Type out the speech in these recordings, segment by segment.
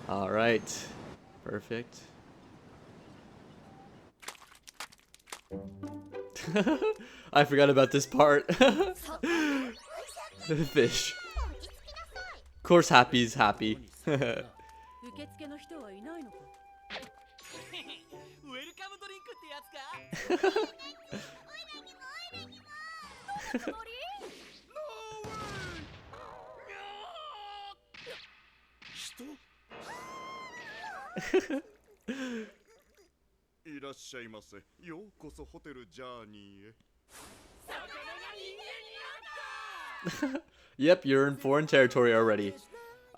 All right. Perfect. I forgot about this part. Fish. Of course, Happy's happy. Yep, you're in foreign territory already.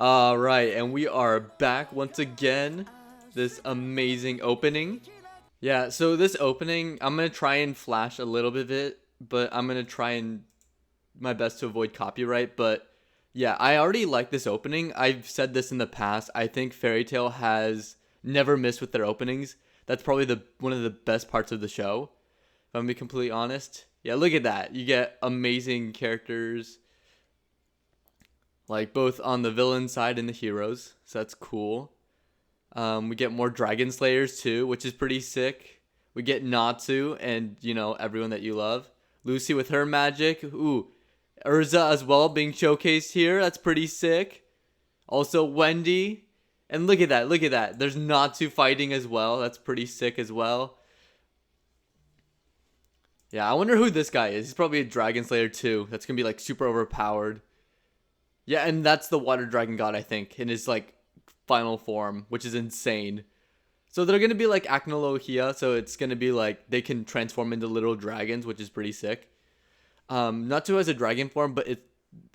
Alright, and we are back once again. This amazing opening. Yeah, so this opening, I'm going to try and flash a little bit of it, but I'm going to try and my best to avoid copyright. But yeah, I already like this opening. I've said this in the past. I think Fairy Tail has never missed with their openings. That's probably one of the best parts of the show, if I'm gonna be completely honest. Yeah, look at that. You get amazing characters, like both on the villain side and the heroes. So that's cool. We get more Dragon Slayers too, which is pretty sick. We get Natsu and, you know, everyone that you love. Lucy with her magic. Ooh, Urza as well being showcased here. That's pretty sick. Also Wendy. And look at that. Look at that. There's Natsu fighting as well. That's pretty sick as well. Yeah, I wonder who this guy is. He's probably a Dragon Slayer too. That's going to be like super overpowered. Yeah, and that's the Water Dragon God, I think, in his like final form, which is insane. So they're going to be like Acnologia. So it's going to be like they can transform into little dragons, which is pretty sick. Natsu has a dragon form, but it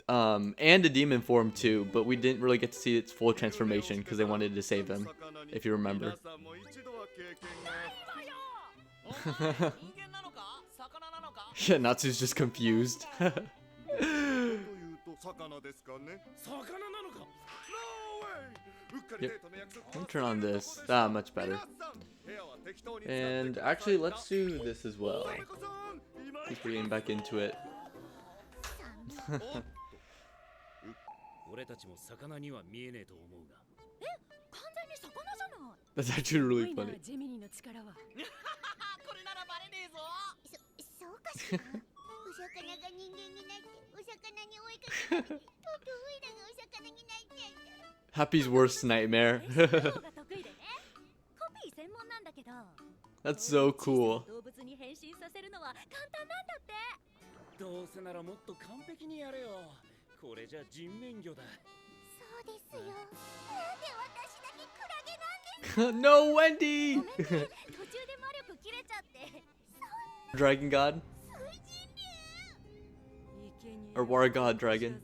and a demon form too, but we didn't really get to see its full transformation because they wanted to save him, if you remember. Yeah, Natsu's just confused. Yep. Let me turn on this. Ah, much better. And actually, let's do this as well. Keep getting back into it. That's actually really funny. Happy's worst nightmare. That's so cool. No, Wendy! Dragon God? Or War God Dragon?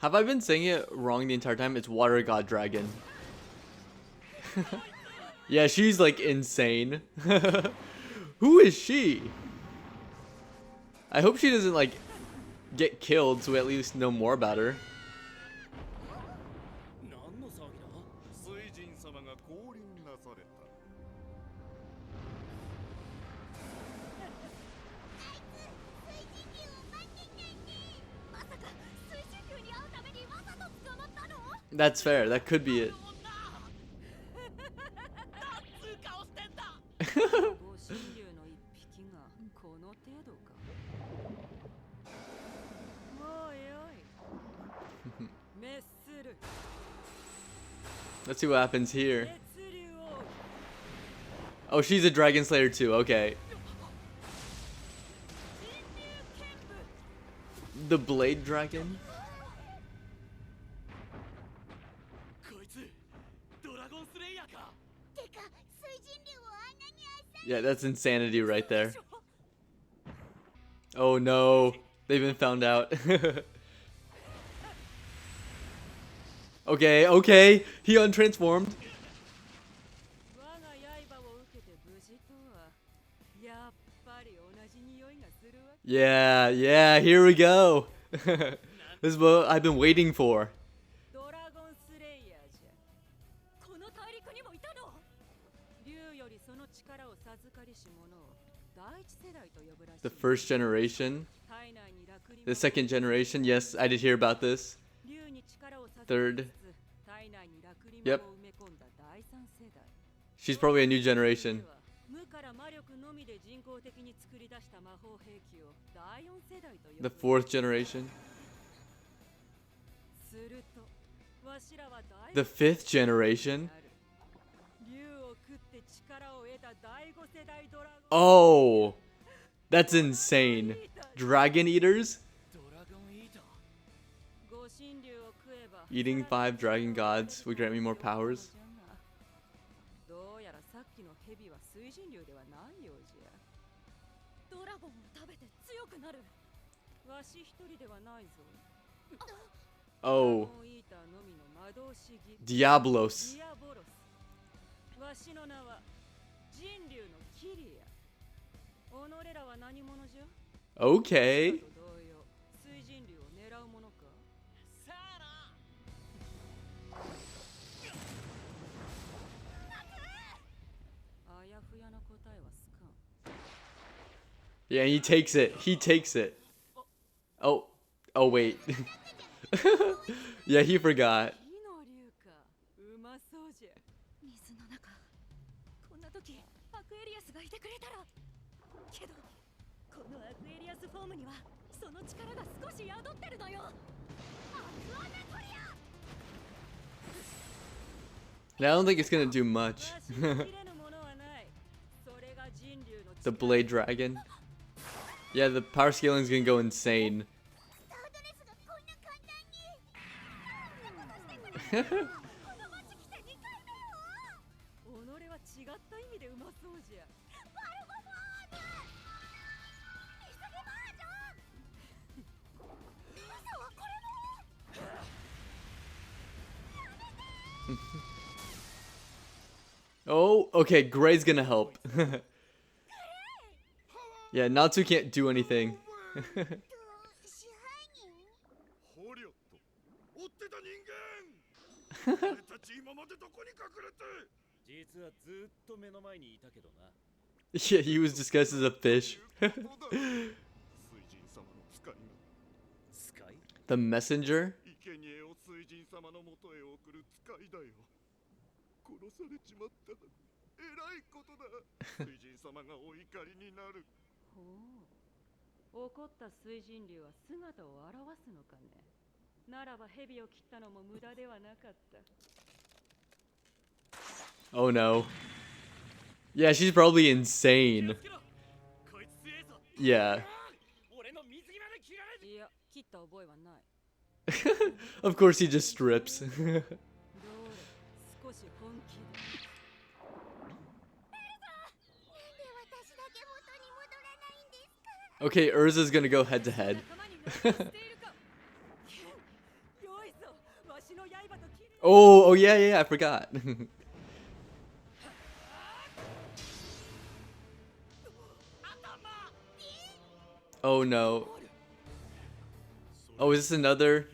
Have I been saying it wrong the entire time? It's Water God Dragon. Yeah, she's like insane. Who is she? I hope she doesn't like get killed so we at least know more about her. That's fair. That could be it. Let's see what happens here. Oh, she's a Dragon Slayer too. Okay. The Blade Dragon? Yeah, that's insanity right there. Oh no, they've been found out. Okay, okay, he untransformed. Yeah, yeah, here we go. This is what I've been waiting for. The first generation. The second generation. Yes, I did hear about this. Third. Yep. She's probably a new generation. The fourth generation. The fifth generation. Oh, that's insane. Dragon eaters? Eating 5 dragon gods would grant me more powers. Oh. Diablos. Okay. Yeah, he takes it. He takes it. Oh. Oh, wait. Yeah, he forgot. I don't think it's gonna do much. The Blade Dragon. Yeah, the power scaling is gonna go insane. Oh, okay, Gray's gonna help. Yeah, Natsu can't do anything. Yeah, he was disguised as a fish. The messenger? Oh no. Yeah, she's probably insane. Yeah. Of course he just strips. Okay, Urza's gonna go head to head. Oh, yeah, I forgot. Oh no. Oh, is this another?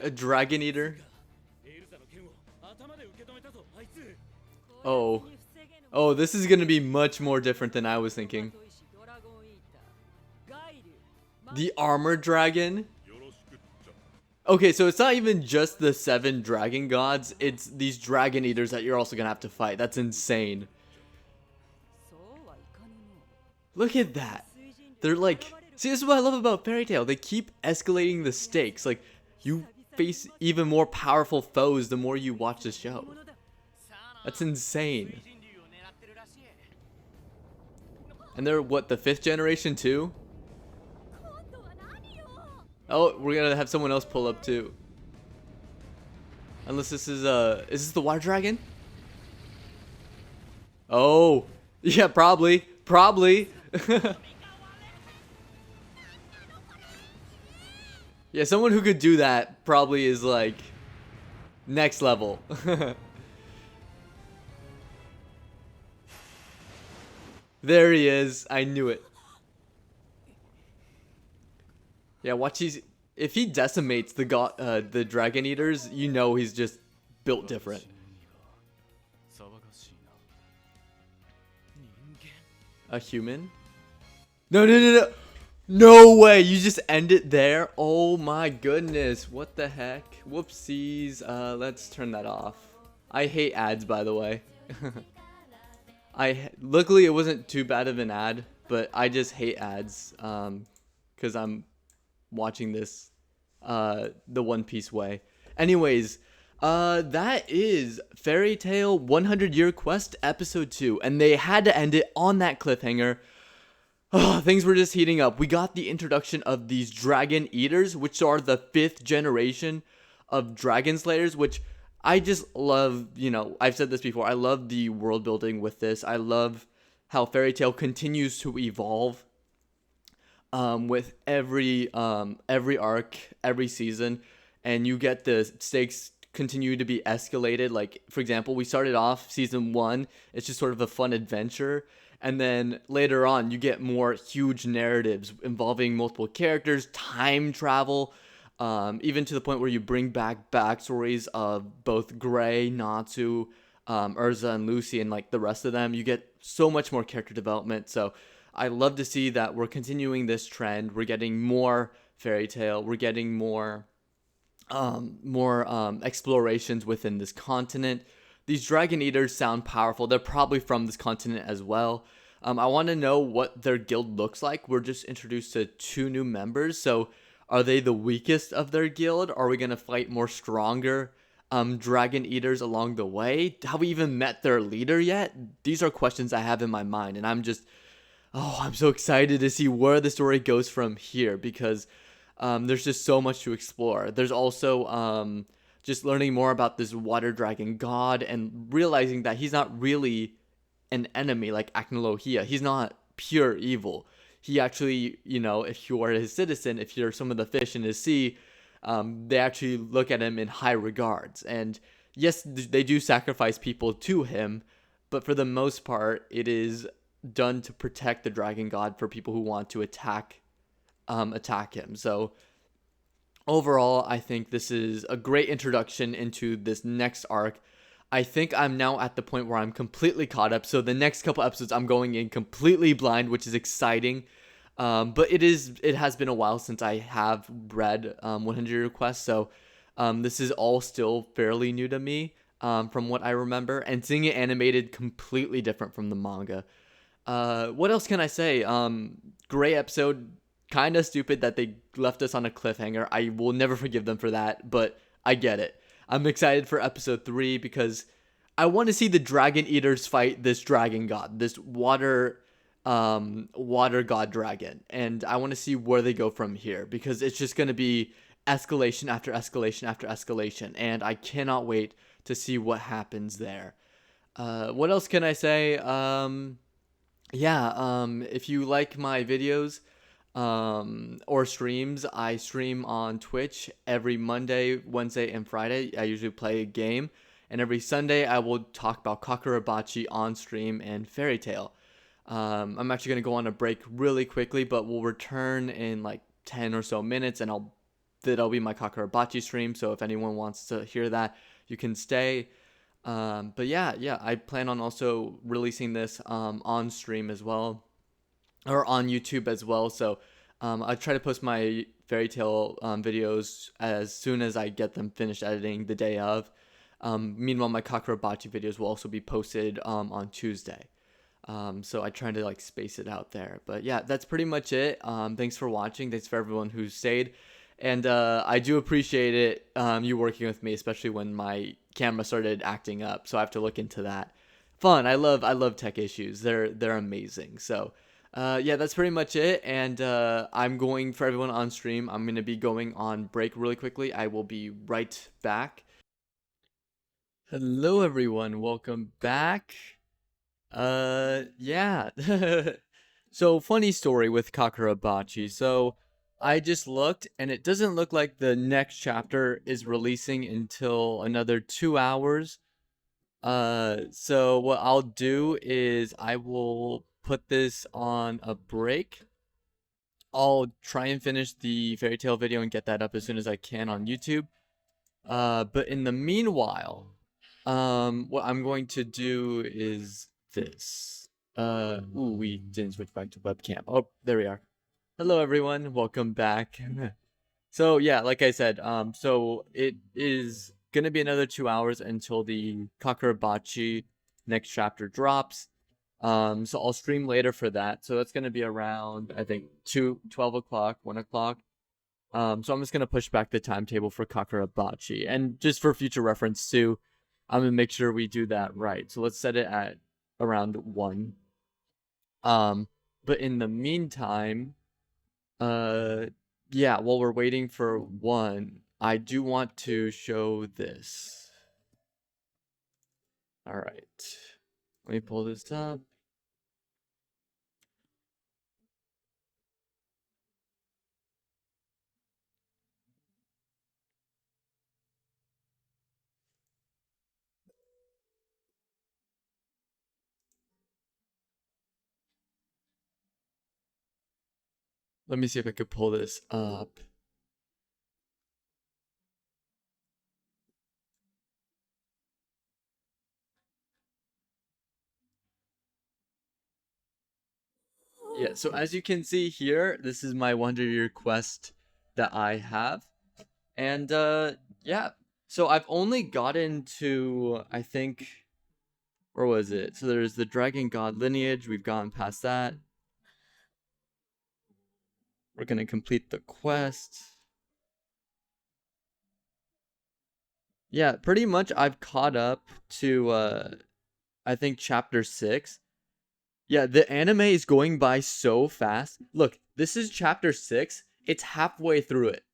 A dragon eater? Oh. Oh, this is gonna be much more different than I was thinking. The armored dragon? Okay, so it's not even just the 7 dragon gods, it's these dragon eaters that you're also gonna have to fight. That's insane. Look at that. They're like, see, this is what I love about Fairy Tail. They keep escalating the stakes. Like, you face even more powerful foes the more you watch the show. That's insane. And they're, what, the 5th generation too? Oh, we're gonna have someone else pull up too. Unless this is this the water dragon? Oh, yeah, probably. Yeah, someone who could do that probably is like next level. There he is. I knew it. Yeah, watch if he decimates the dragon eaters, you know he's just built different. A human? No, no, no, no. No way. You just end it there. Oh my goodness. What the heck? Whoopsies. Let's turn that off. I hate ads, by the way. Luckily it wasn't too bad of an ad, but I just hate ads because I'm watching this the One Piece way. Anyways, that is Fairy Tail 100 Year Quest episode 2, and they had to end it on that cliffhanger. Oh, things were just heating up. We got the introduction of these dragon eaters, which are the 5th generation of dragon slayers, which I just love. You know, I've said this before. I love the world building with this. I love how Fairy Tail continues to evolve with every arc, every season, and you get the stakes continue to be escalated. Like, for example, we started off season 1, it's just sort of a fun adventure, and then later on you get more huge narratives involving multiple characters, time travel, even to the point where you bring back backstories of both Gray, Natsu, Urza, and Lucy, and like the rest of them. You get so much more character development. So I love to see that we're continuing this trend. We're getting more Fairy Tail. We're getting more explorations within this continent. These dragon eaters sound powerful. They're probably from this continent as well. I want to know what their guild looks like. We're just introduced to 2 new members. So are they the weakest of their guild? Are we going to fight more stronger dragon eaters along the way? Have we even met their leader yet? These are questions I have in my mind, and I'm so excited to see where the story goes from here, because there's just so much to explore. There's also just learning more about this water dragon god and realizing that he's not really an enemy like Acnologia. He's not pure evil. He actually, you know, if you are his citizen, if you're some of the fish in his sea, they actually look at him in high regards. And yes, they do sacrifice people to him, but for the most part, it is done to protect the dragon god for people who want to attack him. So overall, I think this is a great introduction into this next arc. I think I'm now at the point where I'm completely caught up. So the next couple episodes, I'm going in completely blind, which is exciting. But it has been a while since I have read 100 Requests. So this is all still fairly new to me from what I remember. And seeing it animated, completely different from the manga. What else can I say? Great episode. Kind of stupid that they left us on a cliffhanger. I will never forgive them for that, but I get it. I'm excited for episode 3 because I want to see the dragon eaters fight this dragon god, this water god dragon, and I want to see where they go from here, because it's just going to be escalation after escalation after escalation, and I cannot wait to see what happens there. What else can I say? If you like my videos or streams, I stream on Twitch every Monday, Wednesday, and Friday. I usually play a game, and every Sunday I will talk about Kakurabachi on stream and Fairy Tail. I'm actually going to go on a break really quickly, but we'll return in like 10 or so minutes, and that'll be my Kakurabachi stream. So if anyone wants to hear that, you can stay. But yeah, I plan on also releasing this on stream as well, or on YouTube as well. So I try to post my Fairy Tail videos as soon as I get them finished editing the day of. Meanwhile, my Kakurabachi videos will also be posted on Tuesday. So I try to like space it out there. But yeah, that's pretty much it. Thanks for watching. Thanks for everyone who stayed. And I do appreciate it, you working with me, especially when my camera started acting up. So I have to look into that. Fun. I love tech issues. They're amazing. So yeah, that's pretty much it. And I'm going, for everyone on stream, I'm going to be going on break really quickly. I will be right back. Hello, everyone. Welcome back. Yeah. So, funny story with Kakurabachi. So, I just looked, and it doesn't look like the next chapter is releasing until another 2 hours. So what I'll do is I will put this on a break. I'll try and finish the Fairy Tail video and get that up as soon as I can on YouTube. But in the meanwhile, What I'm going to do is this. Ooh, we didn't switch back to webcam. Oh, there we are. Hello, everyone. Welcome back. So yeah, like I said, so it is gonna be another 2 hours until the Kakurabachi next chapter drops. So I'll stream later for that. So that's gonna be around, I think, 12 o'clock, 1 o'clock. So I'm just gonna push back the timetable for Kakurabachi, and just for future reference too, I'm gonna make sure we do that right. So let's set it at around 1. But in the meantime, yeah, while we're waiting for 1, I do want to show this. All right, let me pull this up. Let me see if I could pull this up. Yeah, so as you can see here, this is my 100-year quest that I have. And yeah, so I've only gotten to, I think, where was it? So there's the Dragon God lineage. We've gone past that. We're gonna complete the quest. Yeah, pretty much I've caught up to I think chapter 6. Yeah, the anime is going by so fast. Look, this is chapter 6. It's halfway through it.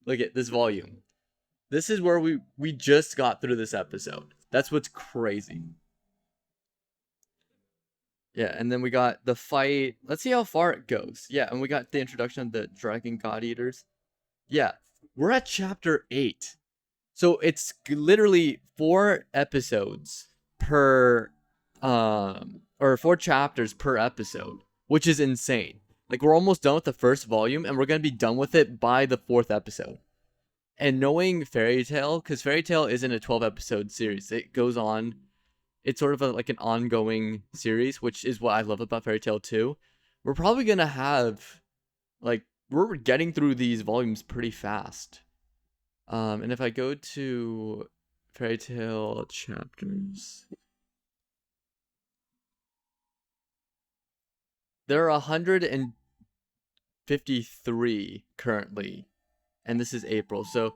Look at this volume. This is where we just got through this episode. That's what's crazy. Yeah, and then we got the fight. Let's see how far it goes. Yeah, and we got the introduction of the Dragon God Eaters. Yeah, we're at chapter 8. So it's literally 4 episodes per or 4 chapters per episode, which is insane. Like, we're almost done with the first volume and we're going to be done with it by the 4th episode. And knowing Fairy Tail, cuz Fairy Tail isn't a 12 episode series. It goes on, it's sort of like an ongoing series, which is what I love about Fairy Tail too. We're probably going to have, like, we're getting through these volumes pretty fast. And if I go to Fairy Tail chapters, there are 153 currently, and this is April. So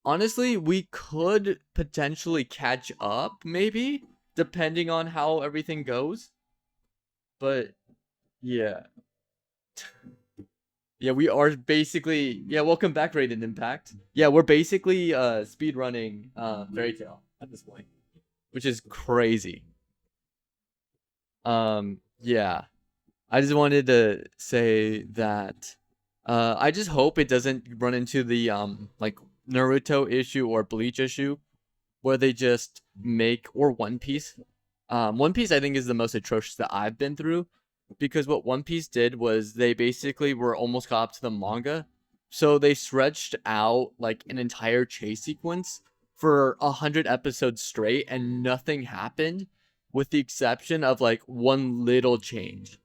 honestly, we could potentially catch up, maybe, depending on how everything goes. But yeah. Yeah, we are basically, yeah, welcome back, Raiden Impact. Yeah, we're basically speed running Fairy Tail at this point, which is crazy. Yeah. I just wanted to say that I just hope it doesn't run into the like Naruto issue or Bleach issue where they just make, or One Piece. One Piece I think is the most atrocious that I've been through, because what One Piece did was they basically were almost caught up to the manga. So they stretched out like an entire chase sequence for 100 episodes straight and nothing happened, with the exception of like one little change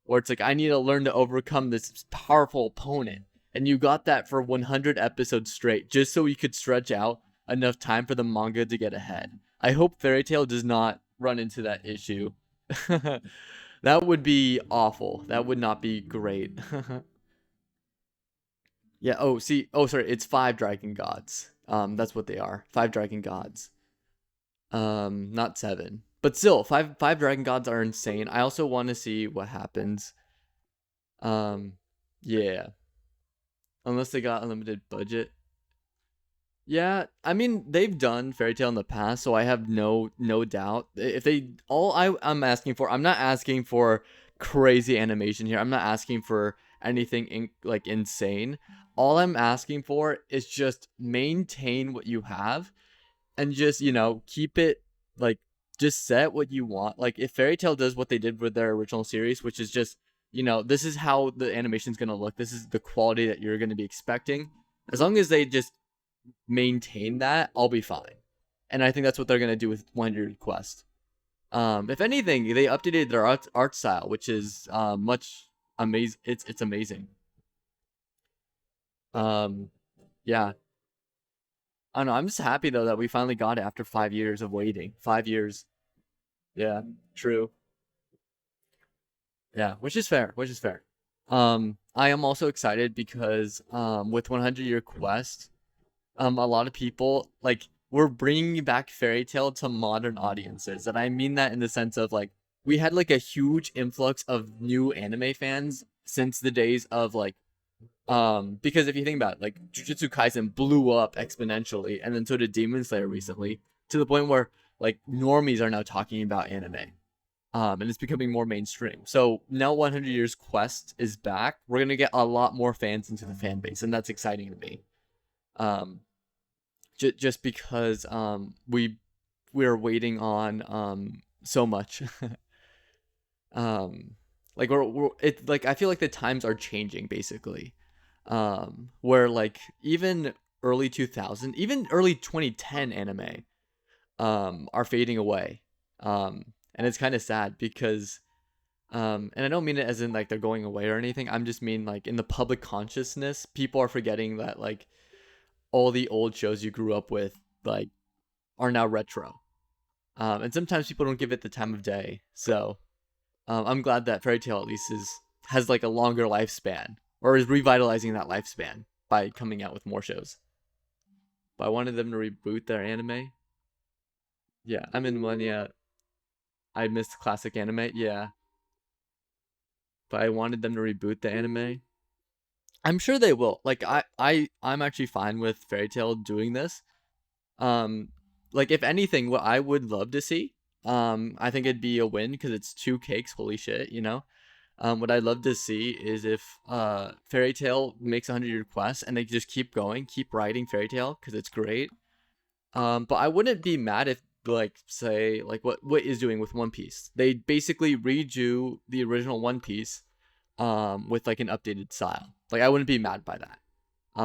where it's like, I need to learn to overcome this powerful opponent. And you got that for 100 episodes straight, just so you could stretch out enough time for the manga to get ahead. I hope Fairy Tail does not run into that issue. That would be awful. That would not be great. Yeah, oh, see, oh, sorry, it's 5 Dragon Gods. That's what they are. 5 Dragon Gods. Not 7. But still, five Dragon Gods are insane. I also want to see what happens. Yeah. Unless they got unlimited budget. Yeah, I mean, they've done Fairy Tail in the past, so I have no doubt. If they, I'm asking for, I'm not asking for crazy animation here. I'm not asking for anything like insane. All I'm asking for is just maintain what you have, and just, keep it, like, just set what you want. Like, if Fairy Tail does what they did with their original series, which is just, this is how the animation's gonna look, this is the quality that you're gonna be expecting, as long as they just maintain that, I'll be fine. and I think that's what they're gonna do with 100 Quest. If anything, they updated their art style, which is much amazing. It's amazing. Yeah. I don't know. I'm just happy though that we finally got it after 5 years of waiting. 5 years. Yeah. True. Yeah. Which is fair. Which is fair. I am also excited because with 100 Year Quest, a lot of people like we're bringing back Fairy Tail to modern audiences, and I mean that in the sense of like we had like a huge influx of new anime fans since the days of like because if you think about it, like Jujutsu Kaisen blew up exponentially, and then so did Demon Slayer recently, to the point where like normies are now talking about anime. And it's becoming more mainstream. So now 100 Years Quest is back. We're gonna get a lot more fans into the fan base, and that's exciting to me. Um, just because we're waiting on so much. Like we're it like I feel like the times are changing basically. Where like even early 2000, even early 2010 anime are fading away. And it's kind of sad because and I don't mean it as in like they're going away or anything. I'm just mean like in the public consciousness, people are forgetting that like all the old shows you grew up with like are now retro. And sometimes people don't give it the time of day. So I'm glad that Fairy Tail at least has like a longer lifespan, or is revitalizing that lifespan by coming out with more shows. But I wanted them to reboot their anime. Yeah, I'm in one. Yeah, I missed classic anime. Yeah, but I wanted them to reboot the anime. I'm sure they will. Like I'm actually fine with Fairy Tail doing this. Um, like if anything, what I would love to see, I think it'd be a win because it's two cakes. Holy shit, you know. What I'd love to see is if Fairy Tail makes 100 requests and they just keep going, keep writing Fairy Tail because it's great. But I wouldn't be mad if like say like what is doing with One Piece. They basically redo the original One Piece with like an updated style. Like I wouldn't be mad by that.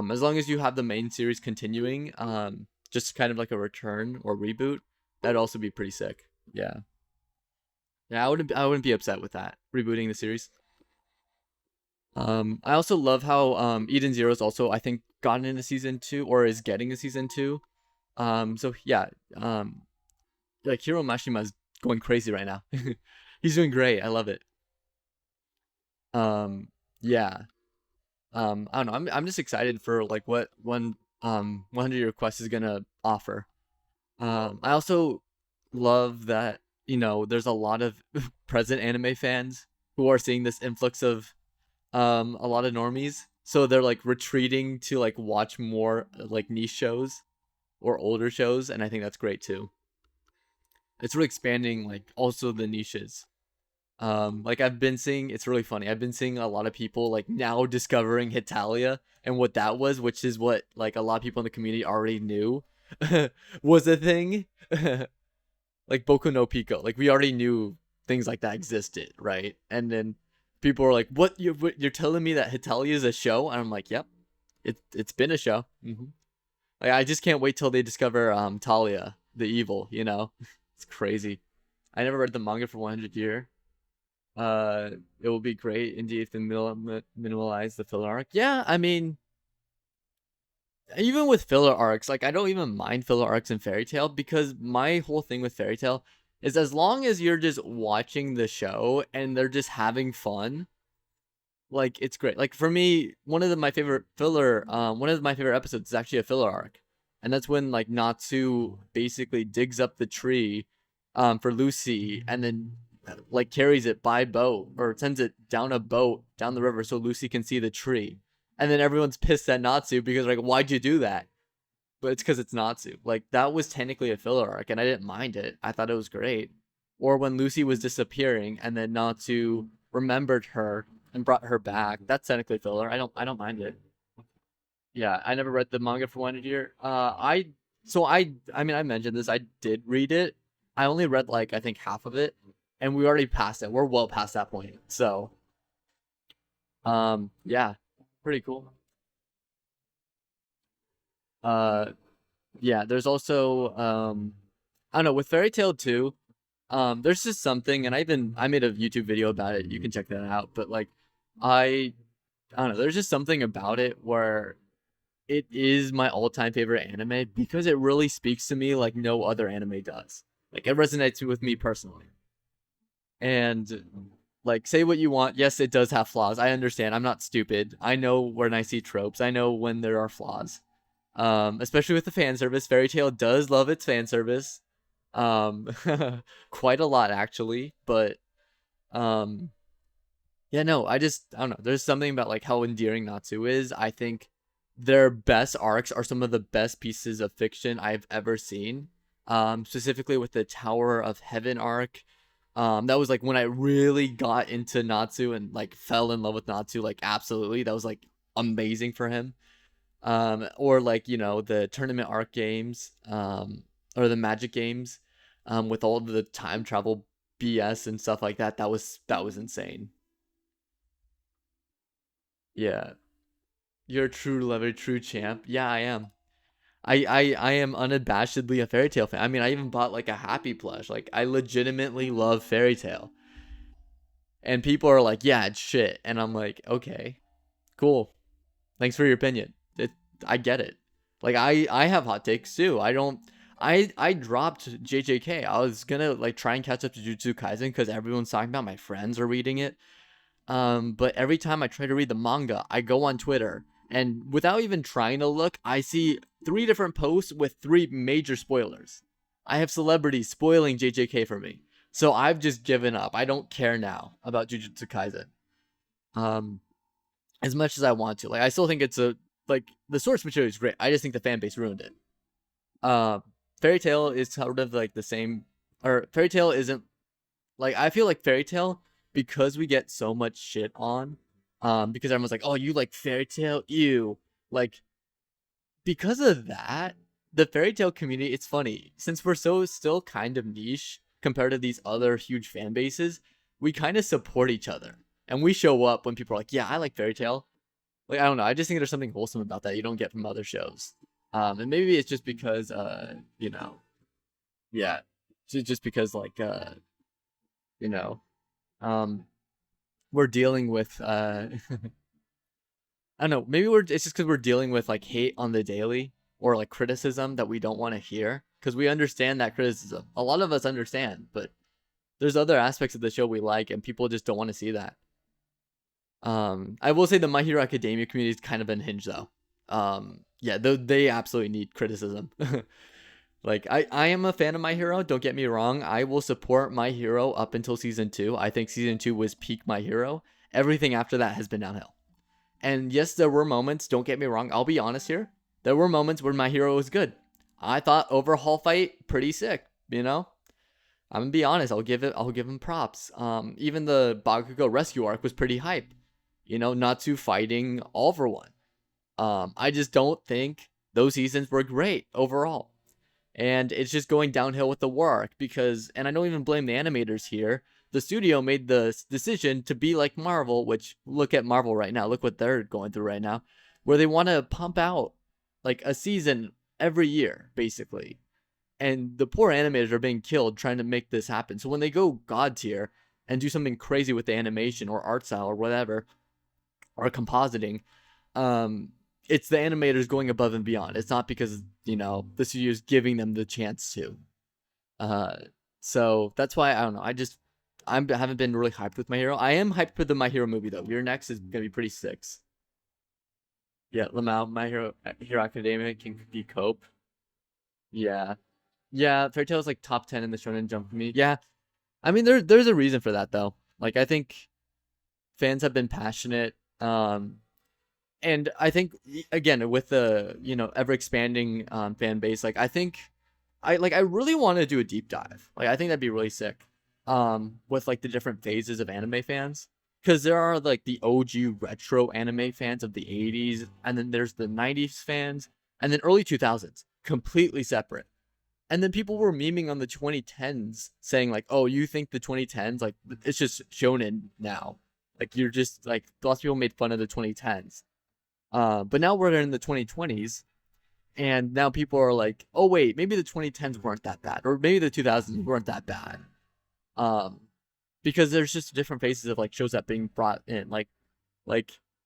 As long as you have the main series continuing, just kind of like a return or reboot, that'd also be pretty sick. Yeah. Yeah, I wouldn't be upset with that rebooting the series. I also love how Eden Zero's also I think gotten into season 2 or is getting a season 2. So yeah, like Hiro Mashima's going crazy right now. He's doing great. I love it. Yeah. I don't know. I'm just excited for like what 100 Request is gonna offer. I also love that there's a lot of present anime fans who are seeing this influx of a lot of normies, so they're like retreating to like watch more like niche shows or older shows, and I think that's great too. It's really expanding like also the niches. Like I've been seeing, it's really funny. I've been seeing a lot of people like now discovering Hitalia and what that was, which is what like a lot of people in the community already knew was a thing. Like Boku no Pico, like we already knew things like that existed, right? And then people were like, "What you're telling me that Hitalia is a show?" And I'm like, "Yep, it's been a show." Like I just can't wait till they discover Talia, the evil. It's crazy. I never read the manga for 100 Year. It will be great indeed if they minimalize the filler arc. Yeah, I mean, even with filler arcs, like I don't even mind filler arcs in Fairy Tail because my whole thing with Fairy Tail is as long as you're just watching the show and they're just having fun, like it's great. Like for me, one of my favorite episodes is actually a filler arc, and that's when like Natsu basically digs up the tree, for Lucy, and then like carries it by boat or sends it down a boat down the river so Lucy can see the tree. And then everyone's pissed at Natsu because like, why'd you do that? But it's because it's Natsu. Like that was technically a filler arc, and I didn't mind it. I thought it was great. Or when Lucy was disappearing, and then Natsu remembered her and brought her back. That's technically filler. I don't mind it. Yeah, I never read the manga for 100 Year. I mean I mentioned this. I did read it. I only read like I think half of it, and we already passed it. We're well past that point. So yeah, pretty cool. Uh yeah, there's also I don't know, with Fairy Tail 2, there's just something, and I made a YouTube video about it. You can check that out. But like, I I don't know, there's just something about it where it is my all-time favorite anime because it really speaks to me like no other anime does. Like it resonates with me personally. And like, say what you want. Yes, it does have flaws. I understand. I'm not stupid. I know when I see tropes. I know when there are flaws. Especially with the fan service. Fairy Tail does love its fan service. Um, quite a lot actually. But um, yeah, no, I don't know. There's something about like how endearing Natsu is. I think their best arcs are some of the best pieces of fiction I've ever seen. Specifically with the Tower of Heaven arc. That was like when I really got into Natsu and like fell in love with Natsu. Like absolutely, that was like amazing for him. Or like the tournament arc games, or the Magic games, with all the time travel BS and stuff like that. That was insane. Yeah, you're a true lover, true champ. Yeah, I am. I am unabashedly a Fairy Tail fan. I mean, I even bought like a Happy plush. Like, I legitimately love Fairy Tail. And people are like, yeah, it's shit. And I'm like, okay, cool. Thanks for your opinion. I get it. Like, I have hot takes too. I dropped JJK. I was gonna like try and catch up to Jujutsu Kaisen because everyone's talking about, my friends are reading it. But every time I try to read the manga, I go on Twitter, and without even trying to look, I see 3 different posts with 3 major spoilers. I have celebrities spoiling JJK for me. So I've just given up. I don't care now about Jujutsu Kaisen. Um, as much as I want to. Like, I still think it's like, the source material is great. I just think the fan base ruined it. Uh, Fairy Tail is sort of like the same, or Fairy Tail isn't, like, I feel like Fairy Tail, because we get so much shit on, because everyone's like, oh, you like Fairy Tail, ew, like, because of that, the Fairy Tail community, it's funny, since we're so still kind of niche compared to these other huge fan bases, we kind of support each other, and we show up when people are like, yeah, I like Fairy Tail. Like, I don't know, I just think there's something wholesome about that you don't get from other shows. And maybe it's just because yeah, just because like you know um we're dealing with I don't know, maybe it's just because we're dealing with like hate on the daily, or like criticism that we don't want to hear, because we understand that criticism. A lot of us understand, but there's other aspects of the show we like, and people just don't want to see that. I will say the My Hero Academia community is kind of unhinged though. Yeah, they absolutely need criticism. Like, I am a fan of My Hero, don't get me wrong. I will support My Hero up until season 2. I think season 2 was peak My Hero. Everything after that has been downhill. And yes, there were moments, don't get me wrong, I'll be honest here. There were moments where My Hero was good. I thought overhaul fight pretty sick, you know? I'm gonna be honest, I'll give him props. Even the Bakugo rescue arc was pretty hype. Natsu fighting all for one. I just don't think those seasons were great overall. And it's just going downhill with the war arc because, and I don't even blame the animators here, the studio made the decision to be like Marvel, which, look at Marvel right now, look what they're going through right now, where they want to pump out like a season every year, basically. And the poor animators are being killed trying to make this happen. So when they go God tier and do something crazy with the animation or art style or whatever, or compositing, um, it's the animators going above and beyond. It's not because the studio is giving them the chance to. Uh, so that's why I don't know. I haven't been really hyped with My Hero. I am hyped for the My Hero movie though. Your next is gonna be pretty sick. Yeah, Lamau, My Hero Academia can be cope. Yeah, yeah. Fairy Tail is like top 10 in the Shonen Jump for me. Yeah, I mean there's a reason for that though. Like, I think fans have been passionate. And I think, again, with the ever expanding fan base, like, I think I really want to do a deep dive. Like, I think that'd be really sick. With like the different phases of anime fans, because there are like the OG retro anime fans of the 80s, and then there's the 90s fans, and then early 2000s, completely separate. And then people were memeing on the 2010s, saying like, "Oh, you think the 2010s, like, it's just shonen now? Like, you're just like, lots of people made fun of the 2010s." But now we're in the 2020s, And now people are like, oh wait, maybe the 2010s weren't that bad, or maybe the 2000s weren't that bad. Because there's just different phases of like shows that being brought in. Like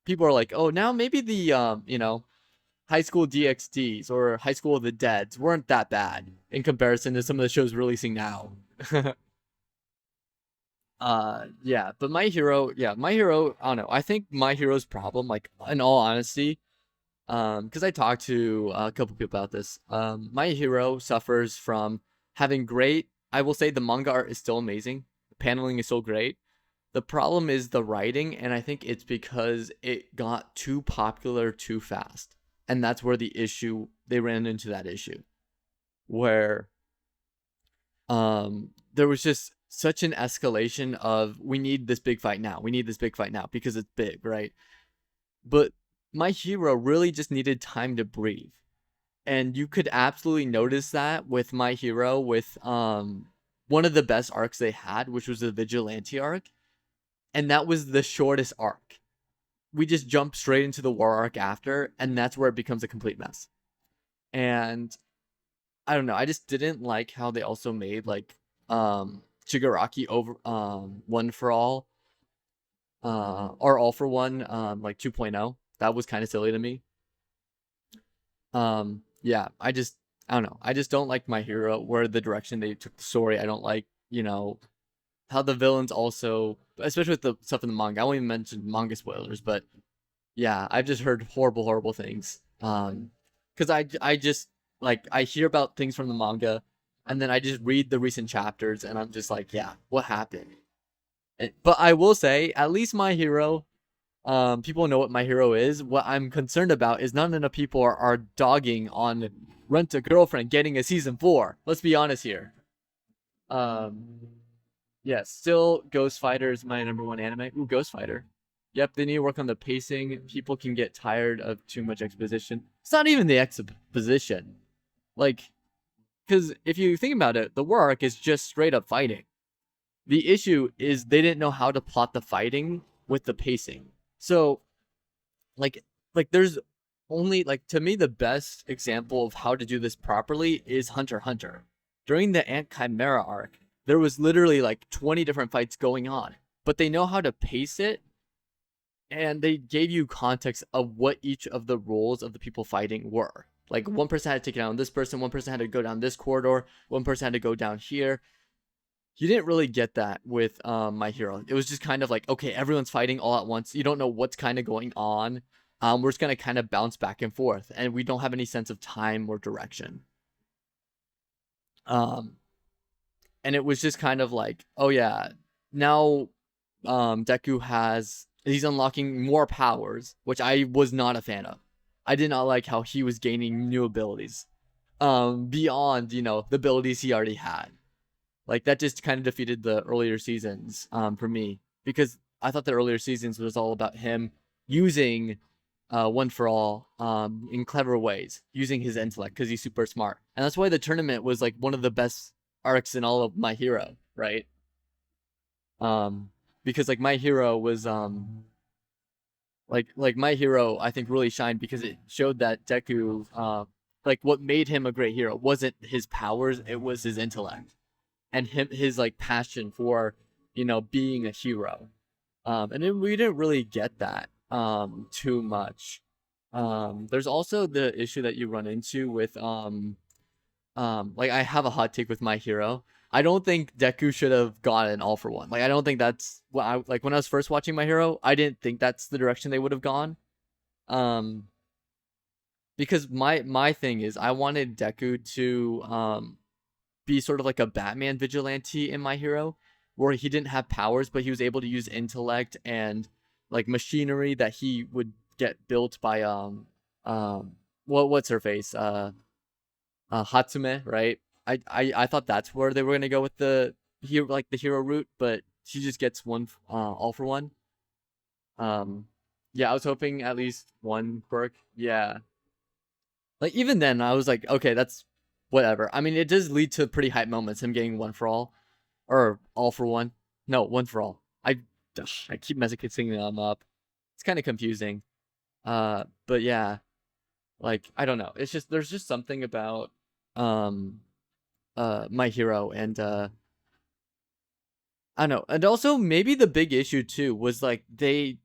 people are like, oh, now maybe the High School DxDs or High School of the Deads weren't that bad in comparison to some of the shows releasing now. Yeah, but My Hero, I don't know. I think My Hero's problem, like in all honesty, because I talked to a couple people about this. My Hero suffers from having great. I will say the manga art is still amazing. The paneling is still great. The problem is the writing, and I think it's because it got too popular too fast, and that's where they ran into that issue, where there was just such an escalation of we need this big fight now, because it's big, right? But My Hero really just needed time to breathe. And you could absolutely notice that with My Hero, with one of the best arcs they had, which was the Vigilante arc. And that was the shortest arc. We just jumped straight into the war arc after, and that's where it becomes a complete mess. And I don't know, I just didn't like how they also made like Shigaraki over One for All or All for One like 2.0. That was kind of silly to me. Yeah, I don't know. I just don't like My Hero, where the direction they took the story. I don't like, how the villains also, especially with the stuff in the manga. I won't even mention manga spoilers, but yeah, I've just heard horrible things. Because I just like I hear about things from the manga, and then I just read the recent chapters, and I'm just like, yeah, what happened? But I will say, at least My Hero, people know what My Hero is. What I'm concerned about is not enough people are dogging on Rent a Girlfriend getting a season 4. Let's be honest here. Yeah, still Ghost Fighter is my #1 anime. Ooh, Ghost Fighter. Yep, they need to work on the pacing. People can get tired of too much exposition. It's not even the exposition. Like, because if you think about it, the war arc is just straight up fighting. The issue is they didn't know how to plot the fighting with the pacing. So, like there's only, like, to me, the best example of how to do this properly is Hunter x Hunter. During the Ant Chimera arc, there was literally like 20 different fights going on, but they know how to pace it, and they gave you context of what each of the roles of the people fighting were. Like, one person had to take down this person, one person had to go down this corridor, one person had to go down here. You didn't really get that with My Hero. It was just kind of like, okay, everyone's fighting all at once. You don't know what's kind of going on. We're just going to kind of bounce back and forth, and we don't have any sense of time or direction. And it was just kind of like, oh yeah, now Deku he's unlocking more powers, which I was not a fan of. I did not like how he was gaining new abilities beyond, the abilities he already had. Like, that just kind of defeated the earlier seasons for me, because I thought the earlier seasons was all about him using One for All in clever ways, using his intellect, because he's super smart. And that's why the tournament was like one of the best arcs in all of My Hero, right? Because like My Hero was like My Hero, I think, really shined because it showed that Deku, like, what made him a great hero wasn't his powers, it was his intellect and his like passion for, being a hero. And then we didn't really get that too much. There's also the issue that you run into with like, I have a hot take with My Hero. I don't think Deku should have gotten All for One. Like, I don't think that's what I like. When I was first watching My Hero, I didn't think that's the direction they would have gone. Because my thing is, I wanted Deku to be sort of like a Batman vigilante in My Hero, where he didn't have powers, but he was able to use intellect and like machinery that he would get built by what's her face, Hatsume, right? I thought that's where they were gonna go with the hero route, but she just gets one All for One. Yeah, I was hoping at least one quirk. Yeah, like, even then I was like, okay, that's whatever. I mean, it does lead to pretty hype moments, him getting One for All or All for One. No, One for All. I keep messing them up. It's kind of confusing. But yeah. Like, I don't know. It's just there's just something about um My Hero, and I don't know. And also maybe the big issue too was like they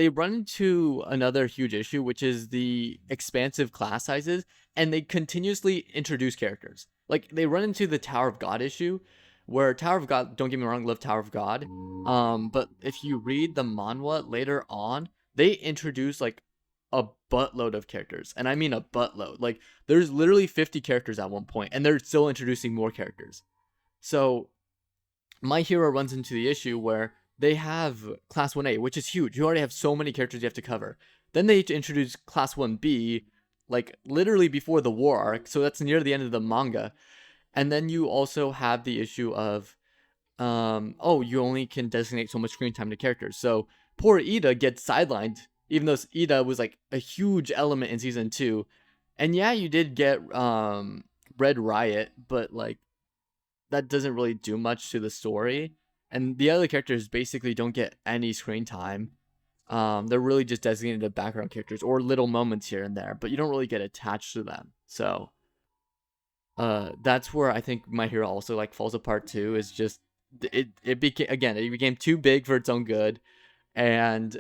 run into another huge issue, which is the expansive class sizes, and they continuously introduce characters. Like, they run into the Tower of God issue, where Tower of God, don't get me wrong, love Tower of God. But if you read the manhwa later on, they introduce like a buttload of characters, and I mean a buttload. Like, there's literally 50 characters at one point, and they're still introducing more characters. So My Hero runs into the issue where they have Class 1A, which is huge. You already have so many characters you have to cover. Then they introduce Class 1B, like literally before the war arc, so that's near the end of the manga. And then you also have the issue of, oh, you only can designate so much screen time to characters. So poor Ida gets sidelined, even though Ida was like a huge element in season 2. And yeah, you did get Red Riot, but like that doesn't really do much to the story. And the other characters basically don't get any screen time. They're really just designated background characters or little moments here and there, but you don't really get attached to them. So that's where I think My Hero also like falls apart too. Is just it became too big for its own good, and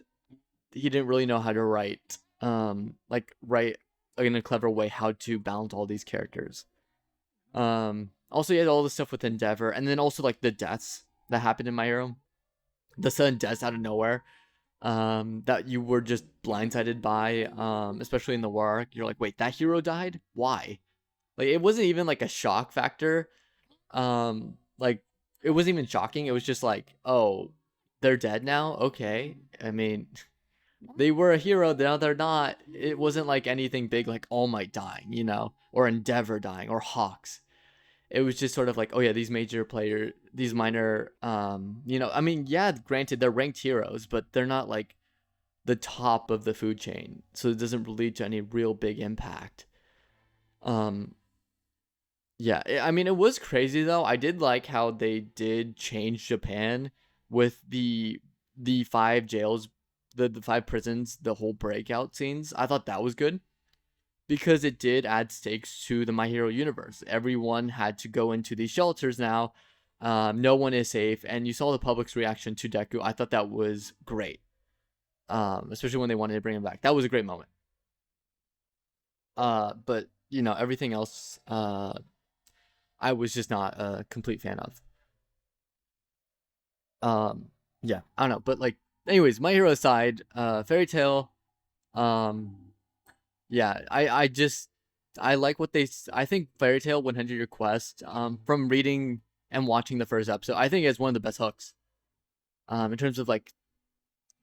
he didn't really know how to write write in a clever way how to balance all these characters. Also, you had all the stuff with Endeavor, and then also like the deaths that happened in My Hero, the sudden deaths out of nowhere, that you were just blindsided by, especially in the war arc. You're like, wait, that hero died? Why? Like, it wasn't even like a shock factor. Like, it wasn't even shocking. It was just like, oh, they're dead now. Okay, I mean, they were a hero, now they're not. It wasn't like anything big, like All Might dying, you know, or Endeavor dying, or Hawks. It was just sort of like, oh yeah, these major players, these minor, you know, I mean, yeah, granted they're ranked heroes, but they're not like the top of the food chain, so it doesn't lead to any real big impact. Um, yeah, I mean, it was crazy though. I did like how they did change Japan with the 5 jails, the 5 prisons, the whole breakout scenes. I thought that was good, because it did add stakes to the My Hero universe. Everyone had to go into these shelters now. No one is safe, and you saw the public's reaction to Deku. I thought that was great, especially when they wanted to bring him back. That was a great moment. But you know, everything else, I was just not a complete fan of. Yeah, I don't know, but like, anyways, My Hero aside, Fairy Tail, um, yeah, I like what I think Fairy Tail 100 Year Quest, from reading and watching the first episode, I think it's one of the best hooks, in terms of like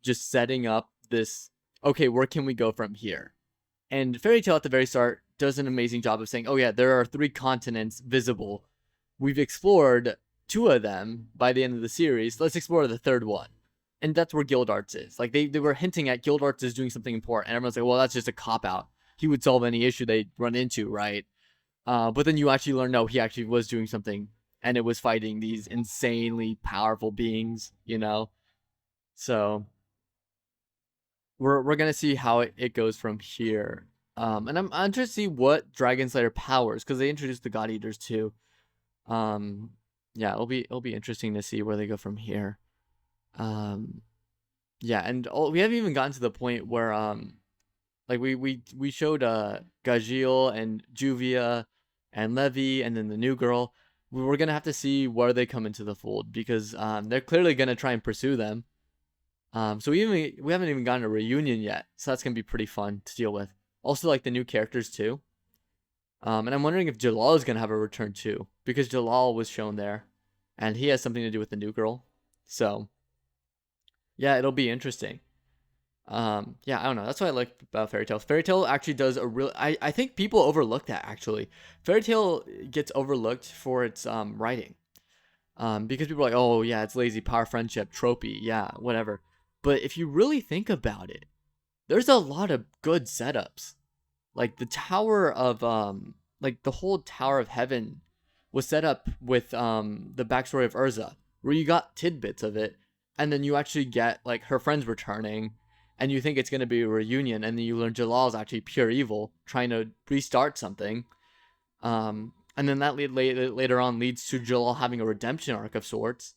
just setting up this, okay, where can we go from here? And Fairy Tail at the very start does an amazing job of saying, oh yeah, there are 3 continents visible. We've explored 2 of them by the end of the series. Let's explore the 3rd one. And that's where Guild Arts is. Like, they were hinting at Guild Arts is doing something important. And everyone's like, well, that's just a cop-out. He would solve any issue they run into, right? But then you actually learn, no, he actually was doing something. And it was fighting these insanely powerful beings, you know? So we're gonna see how it goes from here. And I'm interested to see what Dragon Slayer powers, because they introduced the God Eaters too. Yeah, it'll be interesting to see where they go from here. Yeah, and we haven't even gotten to the point where like we showed Gajil and Juvia and Levi, and then the new girl. We're gonna have to see where they come into the fold, because they're clearly gonna try and pursue them. So we haven't even gotten a reunion yet, so that's gonna be pretty fun to deal with. Also, like the new characters too. And I'm wondering if Jalal is gonna have a return too, because Jalal was shown there, and he has something to do with the new girl. So yeah, it'll be interesting. Yeah, I don't know. That's what I like about Fairy Tail. Fairy Tail actually does a real. I think people overlook that actually. Fairy Tail gets overlooked for its writing. Because people are like, oh yeah, it's lazy, power, friendship, tropey, yeah, whatever. But if you really think about it, there's a lot of good setups. Like the Tower of like the whole Tower of Heaven was set up with the backstory of Urza, where you got tidbits of it, and then you actually get like her friends returning, and you think it's going to be a reunion, and then you learn Jalal is actually pure evil trying to restart something. And then that later on leads to Jalal having a redemption arc of sorts.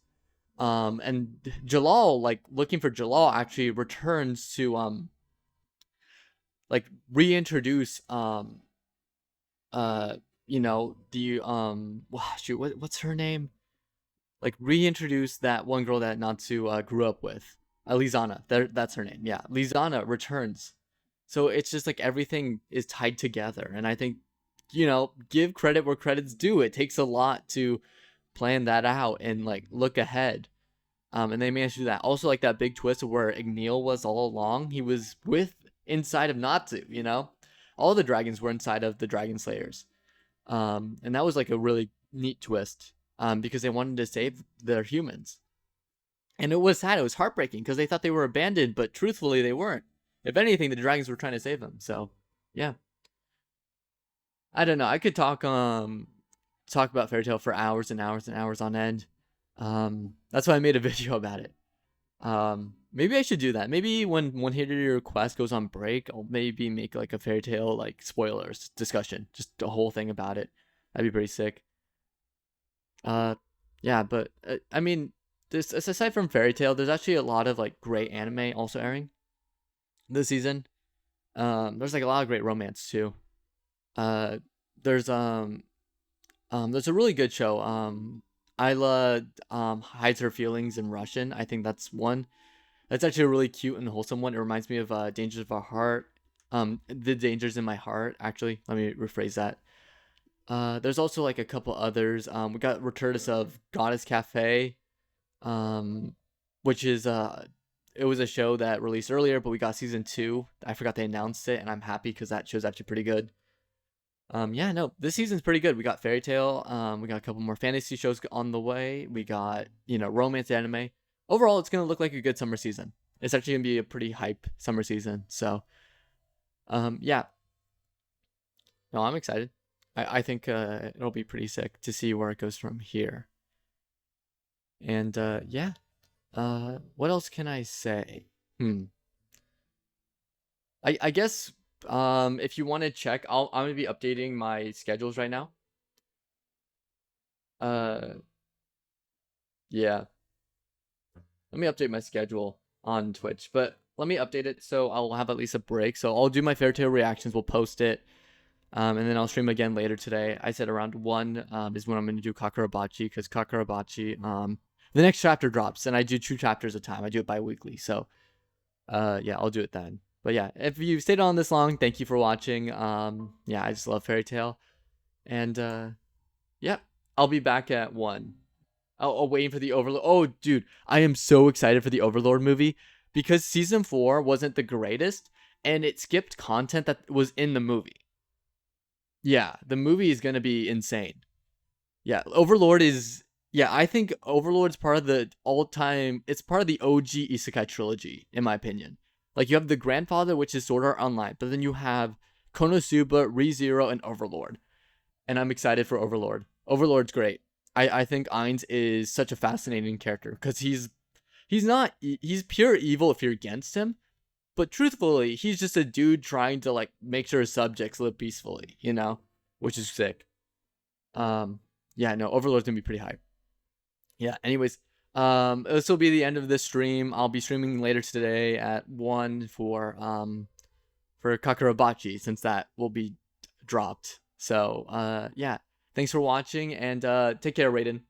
And Jalal, like looking for Jalal, actually returns to like reintroduce you know, the shoot, what's her name? Like reintroduce that one girl that Natsu grew up with, Lizana. That's her name. Yeah, Lizana returns. So it's just like everything is tied together, and I think, you know, give credit where credit's due. It takes a lot to plan that out and like look ahead. And they managed to do that. Also, like that big twist where Igneel was all along. He was inside of Natsu. You know, all the dragons were inside of the Dragon Slayers. And that was like a really neat twist. Because they wanted to save their humans. And it was sad. It was heartbreaking because they thought they were abandoned, but truthfully, they weren't. If anything, the dragons were trying to save them. So, yeah. I don't know. I could talk about Fairy Tail for hours and hours and hours on end. That's why I made a video about it. Maybe I should do that. Maybe when Hidden Request goes on break, I'll maybe make like a Fairy Tail like spoilers discussion, just a whole thing about it. That'd be pretty sick. Yeah, but I mean, this aside from Fairy Tail, there's actually a lot of like great anime also airing this season. There's like a lot of great romance too. There's a really good show. Isla hides her feelings in Russian. I think that's one. That's actually a really cute and wholesome one. It reminds me of Dangers of Our Heart. The Dangers in My Heart. Actually, let me rephrase that. There's also like a couple others. We got Returns of Goddess Cafe, which is it was a show that released earlier, but we got season 2. I forgot they announced it, and I'm happy because that show's actually pretty good. Yeah, no, this season's pretty good. We got Fairy Tail. We got a couple more fantasy shows on the way. We got, you know, romance anime. Overall, it's gonna look like a good summer season. It's actually gonna be a pretty hype summer season. So, yeah. No, I'm excited. I think it'll be pretty sick to see where it goes from here. And yeah. What else can I say? I guess if you want to check, I'm gonna be updating my schedules right now. Yeah. Let me update my schedule on Twitch, but let me update it so I'll have at least a break. So I'll do my Fairy Tail reactions. We'll post it. And then I'll stream again later today. I said around 1 is when I'm going to do Kakurabachi, because Kakurabachi, the next chapter drops, and I do 2 chapters a time. I do it bi-weekly, so yeah, I'll do it then. But yeah, if you've stayed on this long, thank you for watching. Yeah, I just love Fairy Tail. And yeah, I'll be back at 1. I'll waiting for the Overlord. Oh, dude, I am so excited for the Overlord movie, because season 4 wasn't the greatest, and it skipped content that was in the movie. Yeah, the movie is going to be insane. Yeah, Overlord is... Yeah, I think Overlord's part of the all-time... It's part of the OG Isekai trilogy, in my opinion. Like, you have the Grandfather, which is Sword Art Online, but then you have Konosuba, ReZero, and Overlord. And I'm excited for Overlord. Overlord's great. I think Ainz is such a fascinating character, because he's pure evil if you're against him. But truthfully, he's just a dude trying to like make sure his subjects live peacefully, you know, which is sick. Yeah, no, Overlord's gonna be pretty hype. Yeah. Anyways, this will be the end of this stream. I'll be streaming later today at 1 for Kakurabachi, since that will be dropped. So yeah, thanks for watching, and take care, Raiden.